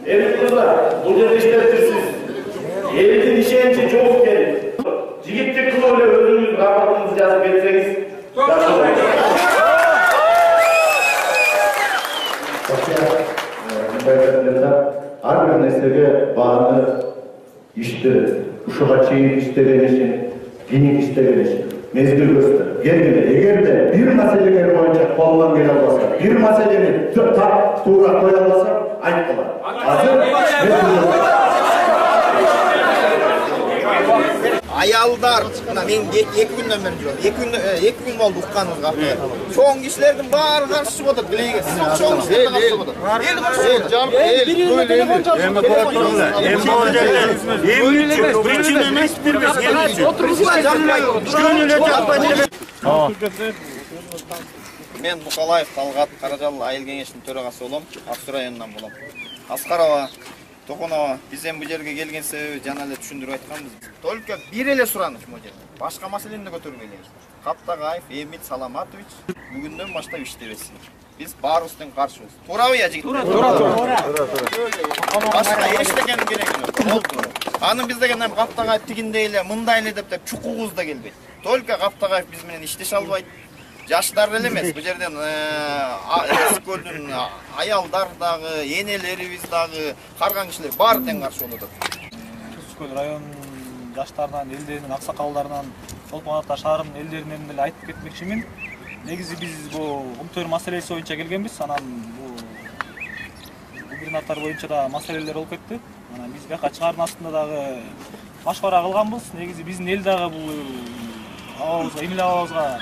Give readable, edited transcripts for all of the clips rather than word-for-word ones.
Evet kızlar, bu yerda işlettirsiz. Elin işenci çok gelin. Jigitlik kılığıyla özünüz raportunuzu yazıp etseniz. Yaxşı olur. Har bir neslige bağını işte, uşağa çeyin istegen için, dinik istegen için, mezgil göster. Gelgine, eğer de bir meseleler boyunca kolundan gel alasa, bir meseleni tak tuğra koy alasa, ayıptılar. Hazır, Ayaldar, men 2 günden beri жүрөм. 2 gün oldu uqqanımızga. Çoğun kişilerden bağır karşı çıkıp bilegi. Çoğun kişilerden karşı çıkıp. Men Мукалаев Талгат Каражалlı айыл кеңешинин төрагасы болом. Аксу районунан болом. Аскарова, Токонова, биз эми бу жерге келген себеби жана эле түшүндүрүп айтканбыз. Только бир эле сураныч бу жерде. Башка маселени көтөргөн элебиз. Каптагаев Эмит Саламатович бүгүндөн баштап иштебесин. Биз баарыбыз тең каршыбыз. Туурабы я жигит? Туура. Башка эчтекен керек эмес. Аны биз деген Каптагаев тигиндей эле, мындай эле деп чукугубуз да келбейт. Только Каптагаев биз менен иштеше албайт. Жаштар эле эмес, бу жерден Эскөлдүн аялдар дагы, энелерибиз дагы, карган кишилер баары тең каршы болуп атат. Эскөл район жаштарынан, элдеринин, аксакалдарынан, Чолпон Ата шаарынын элдеринен деле айтып кетмекчимин. Негизи биз бул Кумтөр маселеси боюнча келгенбиз, анан бул губернатор боюнча да маселелер болуп кетти. Анан биз бияка чыгаардын астында дагы машвара кылганбыз. Негизи биздин эл дагы бул абабызга, эмне абабызга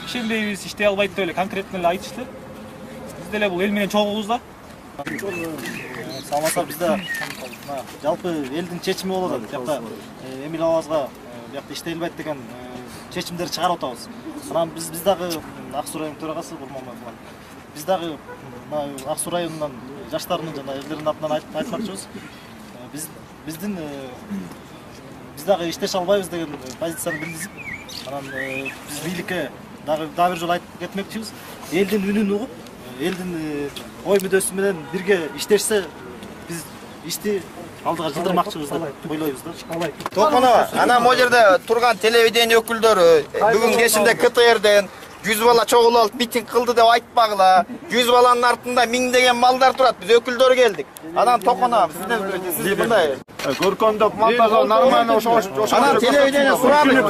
ишенбейбиз, иштей албайт деп эле конкретно эле айтышты. Биз деле бул эл менен чогугуз да. Салмаса бизде жалпы элдин чечими болот. Бияка Эмил абабызга бияка иштей албайт деген чечимдерди чыгарып атабыз. Анан биз дагы Аксу районунун төрагасы Курманбаев. Биз дагы Аксу районунан жаштарынын жана элдердин атынан айтмакчыбыз. Биз дагы иштеше албайбыз деген позицияны билдирип, анан биз бийликке дагы бир жолу айтып кетмекчибиз. Элдин үнүн угуп, элдин ой мүддөсү менен бирге иштешсе, биз ишти алдыга жылдырмакчыбыз деп ойлойбуз да. Токонова, анан могу жерде турган телевидение өкүлдөрү бүгүн кечинде КТРден 100 бала чогулуп алып митинг кылды деп айтпагыла. 100 баланын артында миңдеген малдар турат. Биз өкүлдөр келдик. Анан Токонова, сиз мындай көркөмдөп монтажоо нормально ошо. Анан телевидение сурады.